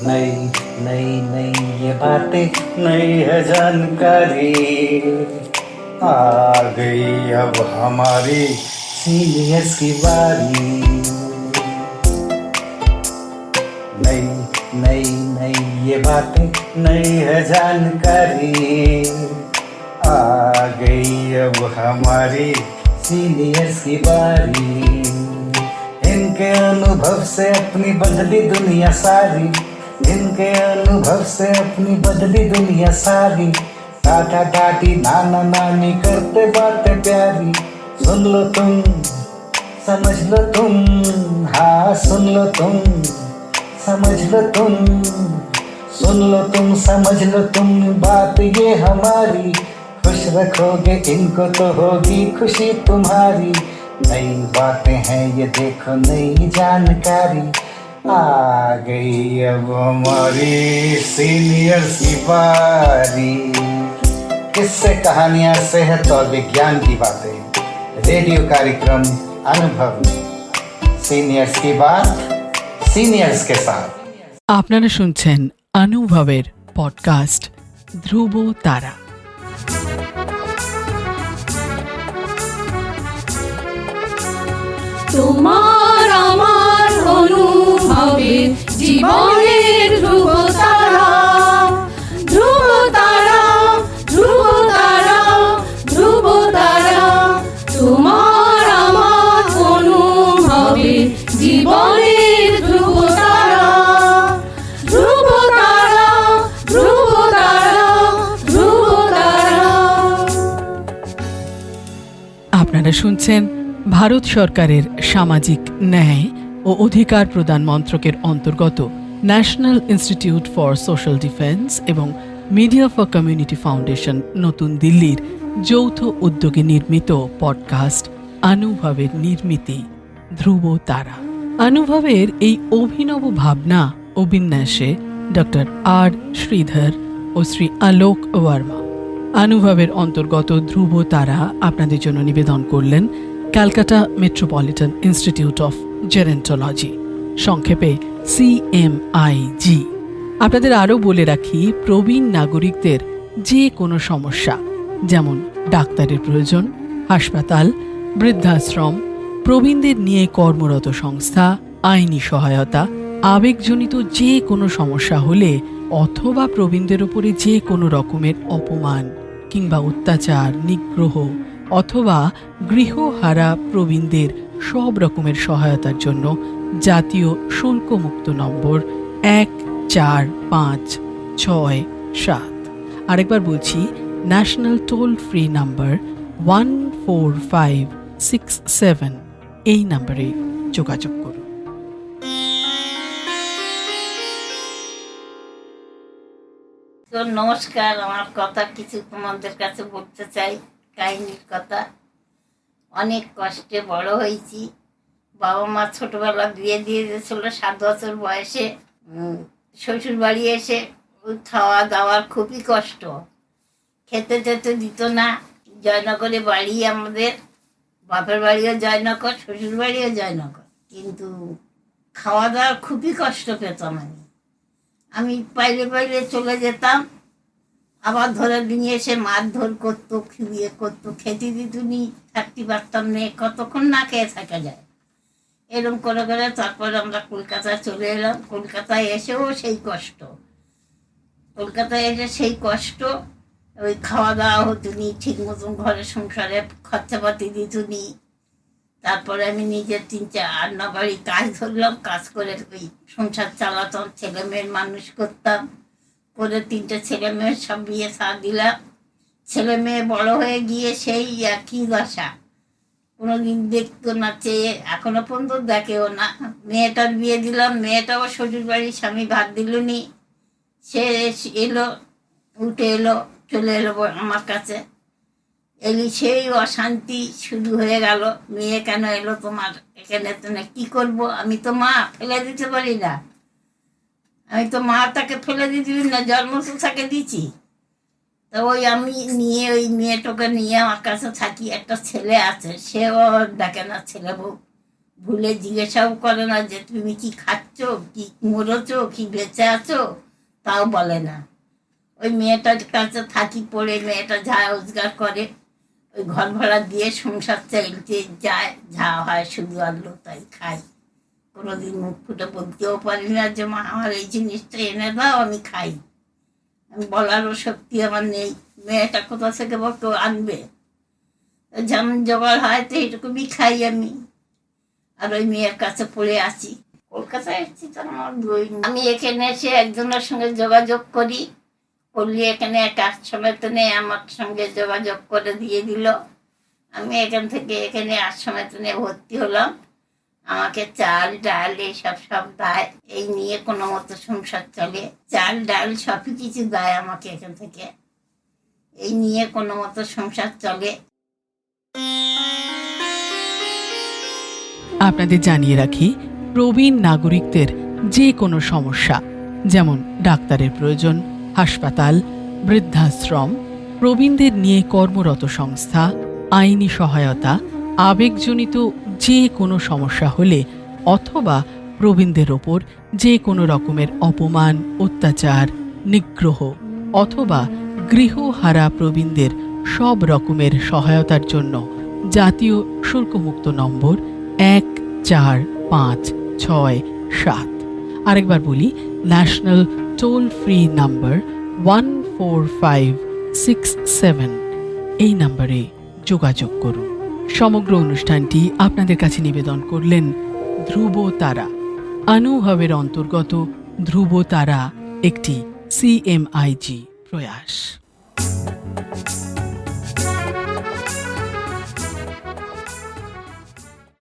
नई नई नई ये बातें नई है जानकारी, आ गई अब हमारी सीनियर्स की बारी। नई नई नई ये बातें नई है जानकारी, आ गई अब हमारी सीनियर्स की बारी। इनके अनुभव से अपनी बदली दुनिया सारी, इनके अनुभव से अपनी बदली दुनिया सारी। टाटा टाटी नाना नानी करते बातें प्यारी। सुन लो तुम, समझ लो तुम, हाँ सुन लो तुम, समझ लो तुम, सुन लो तुम, समझ लो तुम, बात ये हमारी। खुश रखोगे इनको तो होगी खुशी तुम्हारी। नई बातें हैं ये देखो नई जानकारी, आ गई अब हमारी सीनियर्स की बारी। किस्से कहानियां सेहत और विज्ञान की बातें, रेडियो कार्यक्रम अनुभव, सीनियर्स की बात सीनियर्स के साथ। আপনারা শুনছেন অনুভবের পডকাস্ট ধ্রুব তারা। তোমার আমার অনুভবের জীবনের ধ্রুব তারা, ধ্রুব তারা, ধ্রুব তারা, ধ্রুব তারা। তোমার আমার অনুভবের জীবনের ধ্রুব তারা, ধ্রুব তারা, ধ্রুব তারা, ধ্রুব তারা। আপনারা শুনছেন ভারত সরকারের সামাজিক ন্যায় ও অধিকার প্রদান মন্ত্রকের অন্তর্গত national institute for social defence এবং মিডিয়া ফর কমিউনিটি ফাউন্ডেশন নতুন দিল্লির যৌথ উদ্যোগে নির্মিত পডকাস্ট অনুভবের নির্মিতি ধ্রুব তারা। অনুভবের এই অভিনব ভাবনা ও বিন্যাসে ডক্টর আর শ্রীধর ও শ্রী আলোক ওয়ার্মা। অনুভবের অন্তর্গত ধ্রুব তারা আপনাদের জন্য নিবেদন করলেন Calcutta metropolitan institute of gerontology, সংক্ষেপে CMIG। আপনাদের আরও বলে রাখি, প্রবীণ নাগরিকদের যে কোনো সমস্যা, যেমন ডাক্তারের প্রয়োজন, হাসপাতাল, বৃদ্ধাশ্রম, প্রবীণদের নিয়ে কর্মরত সংস্থা, আইনি সহায়তা, আবেগজনিত যে কোনো সমস্যা হলে অথবা প্রবীণদের উপরে যে কোনো রকমের অপমান কিংবা অত্যাচার, নিগ্রহ অথবা গৃহহারা প্রবীণদের সব রকমের সহায়তার জন্য জাতীয় শুল্কমুক্ত নম্বর 145667। আরেকবার বলছি, ন্যাশনাল টোল ফ্রি নাম্বার 14567, এই নম্বরে যোগাযোগ করুন। তো নমস্কার, আমার কথা কিছু তোমাদের কাছে বলতে চাই। কাহিনীর কথা। অনেক কষ্টে বড় হয়েছি। বাবা মা ছোটবেলা বিয়ে দিয়ে দিয়েছিল 7 বছর বয়সে। শ্বশুর বাড়ি এসে খাওয়া দাওয়ার খুবই কষ্ট, খেতে টেতে দিত না। জয়নগরে বাড়ি আমাদের, বাপের বাড়িও জয়নগর, শ্বশুর বাড়িও জয়নগর, কিন্তু খাওয়া দাওয়ার খুবই কষ্ট পেতাম। আমি পাইলে পাইলে চলে যেতাম, আবার ধরে নিয়ে এসে মারধর করতো, বিয়ে করতো, খেতে দিত নি, থাকতে পারতাম না, কতক্ষণ না খেয়ে থাকা যায়। এরকম করে করে তারপরে আমরা কলকাতায় চলে এলাম। কলকাতায় এসেও সেই কষ্ট, কলকাতায় এসে সেই কষ্ট। ওই খাওয়া দাওয়া হতো নি ঠিক মতন, ঘরে সংসারে খরচাপাতি দিত নি। তারপরে আমি নিজের 3-4 বাড়ি কাজ ধরলাম, কাজ করে ওই সংসার চালাতাম, ছেলে মেয়ের মানুষ করতাম, করে 3টে ছেলে মেয়ের সব বিয়ে সার দিলাম। ছেলে মেয়ে বড় হয়ে গিয়ে সেই একই দশা, কোনোদিন দেখতো না, চেয়ে এখনো পর্যন্ত দেখেও না। মেয়েটার বিয়ে দিলাম, মেয়েটাও শ্বশুর বাড়ির স্বামী ভাত দিল নি, সে এলো, উঠে এলো, চলে এলো আমার কাছে। এলি সেই অশান্তি শুরু হয়ে গেল। মেয়ে কেন এলো তোমার এখানে? তো না কী করবো, আমি তো মা, ফেলে দিতে পারি না। আমি তো মা, তাকে ফেলে দিতে না, জন্ম তো তাকে দিচ্ছি। তো ওই আমি নিয়ে ওই মেয়েটাকে নিয়ে আমার কাছে থাকি। একটা ছেলে আছে, সেও দেখে না, ছেলে বউ ভুলে জিজ্ঞাসাও করে না যে তুমি কি খাচ্ছ, কি মরেছো, কি বেঁচে আছো, তাও বলে না। ওই মেয়েটার কাছে থাকি পড়ে মেয়েটা যা রোজগার করে ওই ঘর ভাড়া দিয়ে সংসার চাইতে যায়, যা হয় শুধু আনলো তাই খাই। কোনোদিন মুখ ফুটে বলতেও পারি না যে মা আমার এই জিনিসটা এনে দাও, আমি খাই। আমি বলারও শক্তি আমার নেই। মেয়েটা কোথা থেকে বা কেউ আনবে? যেমন জোগাড় হয় তো এইটুকুই খাই আমি। আর ওই মেয়ের কাছে পড়ে আছি। কলকাতায় এসেছি তো আমার আমি এখানে এসে একজনের সঙ্গে যোগাযোগ করি, করলে এখানে কাজ সময় তো নেই, আমার সঙ্গে যোগাযোগ করে দিয়ে দিল। আমি এখান থেকে এখানে সময় তো নিয়ে ভর্তি হলাম। আমাকে চাল ডাল এইসব সব দেয়, এই নিয়ে কোনো মতো সংসার চলে। চাল ডাল সবই কিছু দেয় আমাকে এখান থেকে, এই নিয়ে কোনো মতো সংসার চলে। আপনাদের জানিয়ে রাখি, প্রবীণ নাগরিকদের যে কোনো সমস্যা, যেমন ডাক্তারের প্রয়োজন, হাসপাতাল, বৃদ্ধাশ্রম, প্রবীণদের নিয়ে কর্মরত সংস্থা, আইনি সহায়তা, আবেগজনিত যে কোনো সমস্যা হলে অথবা প্রবীণদের ওপর যে কোনো রকমের অপমান, অত্যাচার, নিগ্রহ অথবা গৃহহারা প্রবীণদের সব রকমের সহায়তার জন্য জাতীয় শুল্কমুক্ত নম্বর 145667। আরেকবার বলি, ন্যাশনাল টোল ফ্রি নাম্বার 14567। এই নম্বরে যোগাযোগ করুন। সমগ্র অনুষ্ঠানটি আপনাদের কাছে নিবেদন করলেন ধ্রুব তারা। অনুভবের অন্তর্গত ধ্রুব তারা একটি CMIG প্রয়াস।